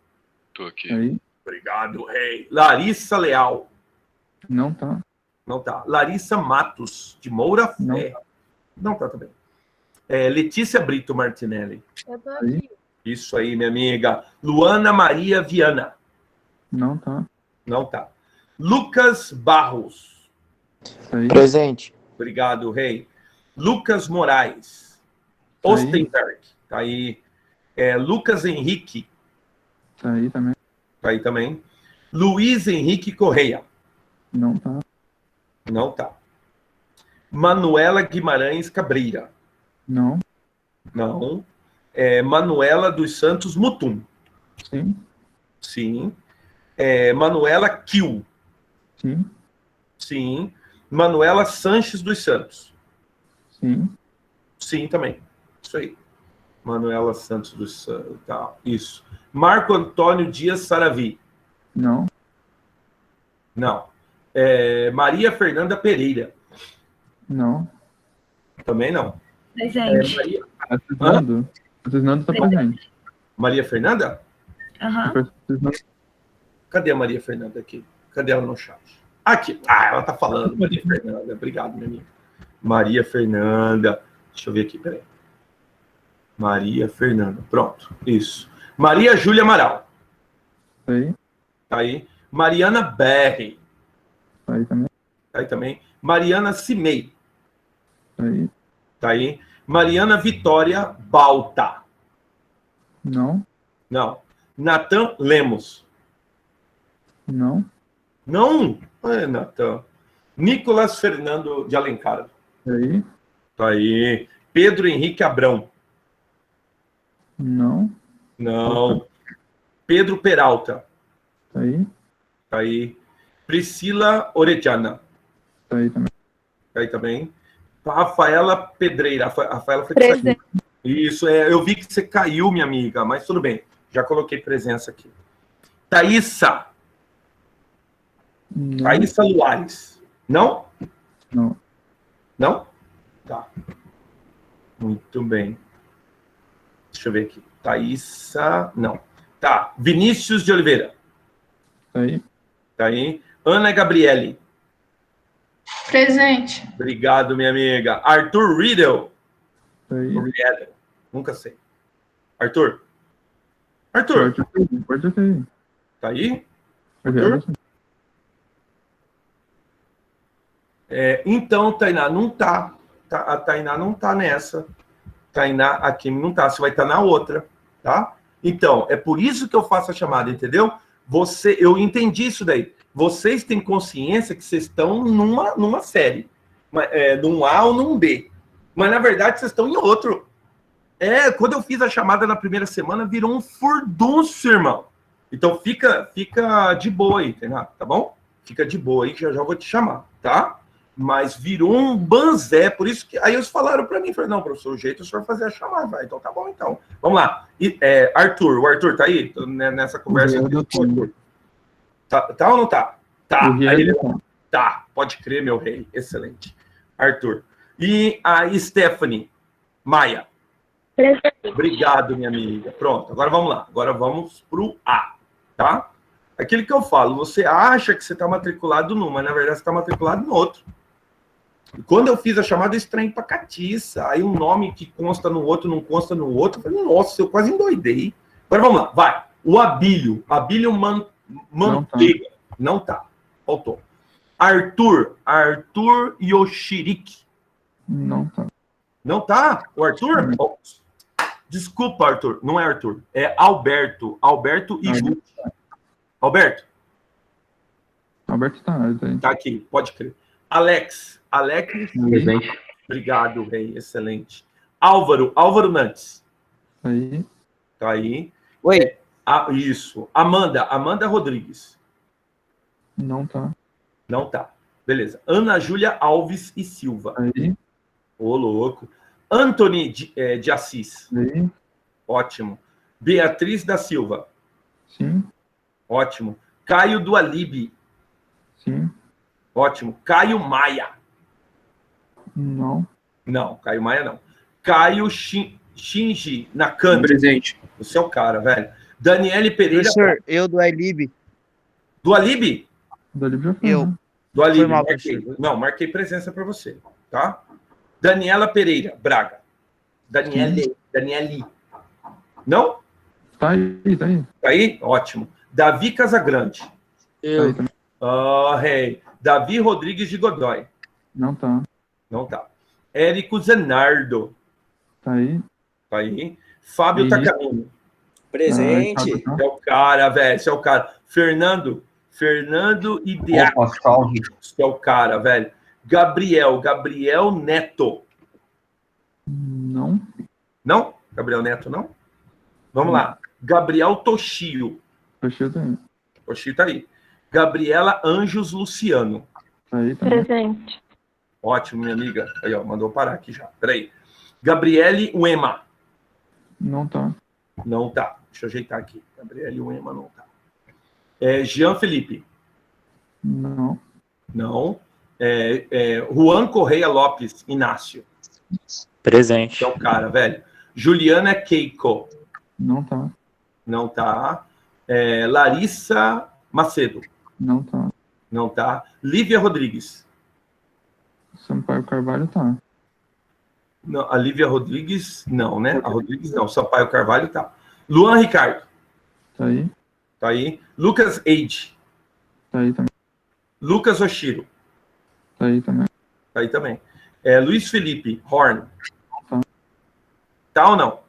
[SPEAKER 6] Tô aqui.
[SPEAKER 2] Tá aí.
[SPEAKER 1] Obrigado, rei. Larissa Leal.
[SPEAKER 2] Não tá.
[SPEAKER 1] Não tá. Larissa Matos, de Moura
[SPEAKER 2] Não
[SPEAKER 1] Fé. Não tá também. Letícia Brito Martinelli.
[SPEAKER 4] Eu tô
[SPEAKER 2] Aí.
[SPEAKER 4] aqui.
[SPEAKER 1] Isso aí, minha amiga. Luana Maria Viana.
[SPEAKER 2] Não tá.
[SPEAKER 1] Não tá. Lucas Barros.
[SPEAKER 2] Tá aí.
[SPEAKER 7] Presente.
[SPEAKER 1] Obrigado, rei. Lucas Moraes.
[SPEAKER 2] Tá aí.
[SPEAKER 1] Ostenberg. Tá aí. Lucas Henrique.
[SPEAKER 2] Tá aí também.
[SPEAKER 1] Tá aí também. Luiz Henrique Correia.
[SPEAKER 2] Não tá.
[SPEAKER 1] Não tá. Manuela Guimarães Cabreira.
[SPEAKER 2] Não.
[SPEAKER 1] Não. Manuela dos Santos Mutum.
[SPEAKER 2] Sim.
[SPEAKER 1] Sim. Manuela Kiel.
[SPEAKER 2] Sim.
[SPEAKER 1] Sim. Manuela Sanches dos Santos.
[SPEAKER 2] Sim.
[SPEAKER 1] Sim, também. Isso aí. Manuela Santos dos Santos. Tá. Isso. Marco Antônio Dias Saravi.
[SPEAKER 2] Não.
[SPEAKER 1] Não. Maria Fernanda Pereira.
[SPEAKER 2] Não.
[SPEAKER 1] Também não.
[SPEAKER 4] Presente.
[SPEAKER 1] Maria...
[SPEAKER 2] A Cisnando tá presente.
[SPEAKER 1] Maria Fernanda?
[SPEAKER 4] Aham.
[SPEAKER 1] Cadê a Maria Fernanda aqui? Cadê ela no chat? Aqui. Ela tá falando. Maria Fernanda. Obrigado, minha amiga. Maria Fernanda. Deixa eu ver aqui, peraí. Maria Fernanda. Pronto. Isso. Maria Júlia Amaral.
[SPEAKER 2] Tá aí.
[SPEAKER 1] Tá aí. Mariana Berri.
[SPEAKER 2] Tá aí também.
[SPEAKER 1] Tá aí também. Mariana Cimei.
[SPEAKER 2] Tá aí.
[SPEAKER 1] Tá aí. Mariana Vitória Balta.
[SPEAKER 2] Não.
[SPEAKER 1] Não. Natan Lemos.
[SPEAKER 2] Não.
[SPEAKER 1] Não. Natan. Nicolas Fernando de Alencar.
[SPEAKER 2] Tá aí.
[SPEAKER 1] Tá aí. Pedro Henrique Abrão.
[SPEAKER 2] Não.
[SPEAKER 1] Não. Pedro Peralta.
[SPEAKER 2] Tá aí.
[SPEAKER 1] Tá aí. Priscila Orediana.
[SPEAKER 2] Tá aí também.
[SPEAKER 1] Tá aí também. Rafaela Pedreira. Rafaela foi
[SPEAKER 3] Presente.
[SPEAKER 1] Isso, eu vi que você caiu, minha amiga, mas tudo bem. Já coloquei presença aqui. Thaísa.
[SPEAKER 2] Não.
[SPEAKER 1] Thaísa Luares. Não?
[SPEAKER 2] Não.
[SPEAKER 1] Não? Tá. Muito bem. Deixa eu ver aqui. Thaísa. Não. Tá. Vinícius de Oliveira.
[SPEAKER 2] Tá aí.
[SPEAKER 1] Tá aí. Ana Gabriele.
[SPEAKER 4] Presente.
[SPEAKER 1] Obrigado, minha amiga. Arthur Riedel.
[SPEAKER 2] Tá aí.
[SPEAKER 1] Riedel. Nunca sei. Arthur. Arthur.
[SPEAKER 2] Pode ter aí.
[SPEAKER 1] Tá aí?
[SPEAKER 2] Arthur?
[SPEAKER 1] Então, Tainá, não tá. A Tainá não tá nessa. Tainá, a Kim não tá. Você vai estar na outra, tá? Então, é por isso que eu faço a chamada, entendeu? Eu entendi isso daí. Vocês têm consciência que vocês estão numa série. Num A ou num B. Mas, na verdade, vocês estão em outro. Quando eu fiz a chamada na primeira semana, virou um furdunço, irmão. Então, fica de boa aí, tá bom? Fica de boa aí, que já vou te chamar, tá? Mas virou um banzé, por isso que... Aí eles falaram para mim, não, professor, o jeito é o senhor fazer a chamada, vai. Então, tá bom, então. Vamos lá. Arthur, o Arthur tá aí? Nessa conversa? Arthur. Tá ou não tá? Tá. Tá, pode crer, meu rei. Excelente. Arthur. E a Stephanie Maia. Obrigado, minha amiga. Pronto, agora vamos lá. Agora vamos pro A, tá? Aquilo que eu falo, você acha que você está matriculado num, mas na verdade você está matriculado no outro. E quando eu fiz a chamada, eu estranhei pra catiça. Aí um nome que consta no outro, não consta no outro. Eu falei, nossa, eu quase endoidei. Agora vamos lá, vai. O Abílio. Abílio Manteiga. Não tá. Faltou. Arthur Yoshiriki.
[SPEAKER 2] Não tá.
[SPEAKER 1] Não tá? O Arthur? Oh, desculpa, Arthur. Não é Arthur. É Alberto. Alberto Iguchi. Alberto?
[SPEAKER 2] Alberto tá.
[SPEAKER 1] Tá aqui, pode crer. Alex.
[SPEAKER 7] Presente.
[SPEAKER 1] Obrigado, rei. Excelente. Álvaro Nantes.
[SPEAKER 2] Tá aí.
[SPEAKER 1] Tá aí.
[SPEAKER 7] Oi.
[SPEAKER 1] Isso. Amanda Rodrigues.
[SPEAKER 2] Não tá.
[SPEAKER 1] Não tá. Beleza. Ana Júlia Alves e Silva.
[SPEAKER 2] Tá aí.
[SPEAKER 1] Ô, louco. Anthony de Assis.
[SPEAKER 2] Tá aí.
[SPEAKER 1] Ótimo. Beatriz da Silva.
[SPEAKER 2] Sim.
[SPEAKER 1] Ótimo. Caio do Alibe.
[SPEAKER 2] Sim.
[SPEAKER 1] Ótimo. Caio Maia.
[SPEAKER 2] Não.
[SPEAKER 1] Não, Caio Maia não. Caio Shinji Nakano.
[SPEAKER 7] Presente.
[SPEAKER 1] Você é o cara, velho. Daniele Pereira.
[SPEAKER 8] Professor, eu do Alibe.
[SPEAKER 1] Do Alibe?
[SPEAKER 2] Do Alibe já foi.
[SPEAKER 8] Eu.
[SPEAKER 2] Né?
[SPEAKER 1] Do Alibe.
[SPEAKER 8] Foi mal,
[SPEAKER 1] Marquei presença para você, tá? Daniela Pereira, Braga. Daniele. Não?
[SPEAKER 2] Tá aí.
[SPEAKER 1] Tá aí? Ótimo. Davi Casagrande.
[SPEAKER 8] Eu.
[SPEAKER 2] Tá aí
[SPEAKER 1] Rei. Davi Rodrigues de Godoy.
[SPEAKER 2] não tá.
[SPEAKER 1] Não tá. Érico Zenardo.
[SPEAKER 2] Tá aí.
[SPEAKER 1] Tá aí. Fábio Takamine.
[SPEAKER 9] Presente.
[SPEAKER 1] Você é o cara, velho. Você é o cara. Fernando Ideaco. Você é o cara, velho. Gabriel Neto.
[SPEAKER 2] Não.
[SPEAKER 1] Não? Gabriel Neto, não? Vamos lá. Gabriel Toshio.
[SPEAKER 2] Toshio tá aí.
[SPEAKER 1] Toshio tá aí. Gabriela Anjos Luciano.
[SPEAKER 2] Tá aí também.
[SPEAKER 3] Presente.
[SPEAKER 1] Ótimo, minha amiga. Aí, ó, mandou parar aqui já. Peraí. Gabriele Uema.
[SPEAKER 2] Não tá.
[SPEAKER 1] Não tá. Deixa eu ajeitar aqui. Gabriele Uema não tá. Jean Felipe.
[SPEAKER 2] Não.
[SPEAKER 1] Não. Juan Correia Lopes Inácio.
[SPEAKER 10] Presente.
[SPEAKER 1] É o cara, velho. Juliana Keiko.
[SPEAKER 2] Não tá.
[SPEAKER 1] Não tá. Larissa Macedo.
[SPEAKER 2] Não tá.
[SPEAKER 1] Não tá. Lívia Rodrigues.
[SPEAKER 2] Sampaio Carvalho tá.
[SPEAKER 1] Não, a Lívia Rodrigues, não, né? A Rodrigues não. Sampaio Carvalho tá. Luan Ricardo.
[SPEAKER 2] Tá aí.
[SPEAKER 1] Tá aí. Lucas Eide.
[SPEAKER 2] Tá aí também.
[SPEAKER 1] Lucas Oshiro.
[SPEAKER 2] Tá aí também.
[SPEAKER 1] Tá aí também. Luiz Felipe Horn.
[SPEAKER 2] Tá.
[SPEAKER 1] Tá ou não?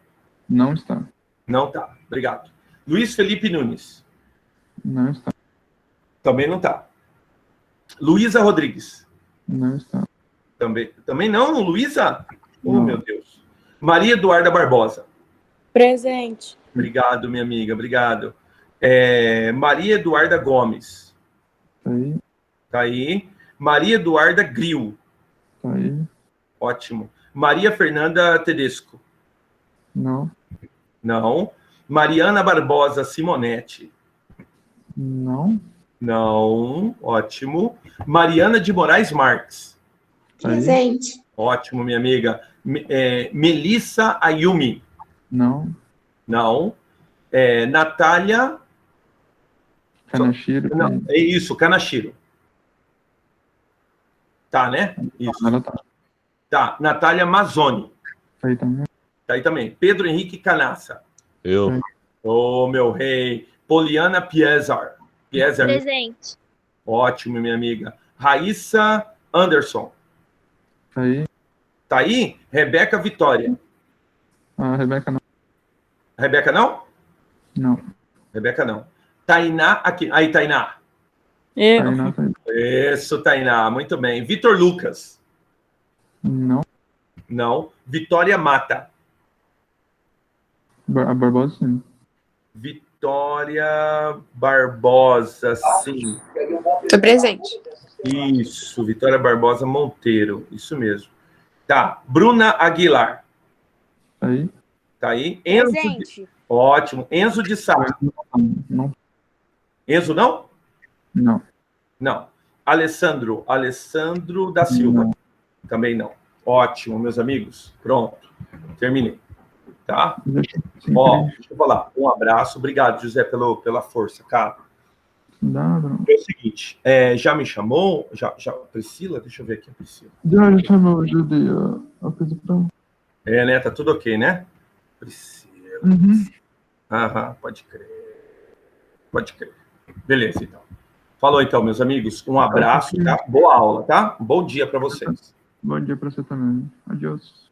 [SPEAKER 2] Não está.
[SPEAKER 1] Não tá. Obrigado. Luiz Felipe Nunes.
[SPEAKER 2] Não está.
[SPEAKER 1] Também não tá. Luísa Rodrigues.
[SPEAKER 2] Não está.
[SPEAKER 1] Também não, Luísa? Oh,
[SPEAKER 2] Não.
[SPEAKER 1] meu Deus. Maria Eduarda Barbosa.
[SPEAKER 3] Presente.
[SPEAKER 1] Obrigado, minha amiga, obrigado. Maria Eduarda Gomes.
[SPEAKER 2] Tá aí.
[SPEAKER 1] Tá aí. Maria Eduarda Gril.
[SPEAKER 2] Tá aí.
[SPEAKER 1] Ótimo. Maria Fernanda Tedesco.
[SPEAKER 2] Não.
[SPEAKER 1] Não. Mariana Barbosa Simonetti.
[SPEAKER 2] Não.
[SPEAKER 1] Não. Ótimo. Mariana de Moraes Marques.
[SPEAKER 2] Tá aí.
[SPEAKER 7] Presente.
[SPEAKER 1] Ótimo, minha amiga. Melissa Ayumi.
[SPEAKER 2] Não.
[SPEAKER 1] Não. Natália...
[SPEAKER 2] Kanashiro. Tá
[SPEAKER 1] Não,
[SPEAKER 2] aí.
[SPEAKER 1] é isso, Kanashiro. Tá, né? Isso.
[SPEAKER 2] Ela tá.
[SPEAKER 1] Tá. Natália Mazzoni.
[SPEAKER 2] Tá aí também.
[SPEAKER 1] Tá aí também. Pedro Henrique Canassa.
[SPEAKER 6] Eu.
[SPEAKER 1] Ô, meu rei. Poliana Piezar.
[SPEAKER 7] Presente.
[SPEAKER 1] Ótimo, minha amiga. Raíssa Anderson.
[SPEAKER 2] Tá aí.
[SPEAKER 1] Tá aí? Rebeca Vitória.
[SPEAKER 2] A Rebeca não.
[SPEAKER 1] Rebeca não?
[SPEAKER 2] Não.
[SPEAKER 1] Rebeca não. Tainá aqui. Aí, Tainá.
[SPEAKER 3] Eu.
[SPEAKER 2] Tainá tá aí.
[SPEAKER 1] Isso, Tainá. Muito bem. Vitor Lucas.
[SPEAKER 2] Não.
[SPEAKER 1] Não. Vitória Mata.
[SPEAKER 2] A Barbosa, sim.
[SPEAKER 1] Vitória Barbosa, sim.
[SPEAKER 7] Tô presente.
[SPEAKER 1] Isso, Vitória Barbosa Monteiro. Isso mesmo. Tá. Bruna Aguilar.
[SPEAKER 2] Tá aí.
[SPEAKER 1] Tá aí. Enzo.
[SPEAKER 7] Presente.
[SPEAKER 1] Ótimo. Enzo de Sá.
[SPEAKER 2] Não.
[SPEAKER 1] Enzo não?
[SPEAKER 2] Não.
[SPEAKER 1] Não. Alessandro da Silva.
[SPEAKER 2] Não.
[SPEAKER 1] Também não. Ótimo, meus amigos. Pronto. Terminei. Tá?
[SPEAKER 2] Sim,
[SPEAKER 1] Ó, deixa eu falar. Um abraço. Obrigado, José, pela força, cara.
[SPEAKER 2] nada, não.
[SPEAKER 1] É o seguinte, já me chamou? Já, Priscila? Deixa eu ver aqui a Priscila.
[SPEAKER 2] Já chamou, já dei a coisa pra...
[SPEAKER 1] Né? Tá tudo ok, né? Priscila.
[SPEAKER 2] Uhum.
[SPEAKER 1] Aham, pode crer. Pode crer. Beleza, então. Falou, então, meus amigos. Um abraço, tá? Boa aula, tá? Um bom dia para vocês.
[SPEAKER 2] Bom dia pra você também. Adeus.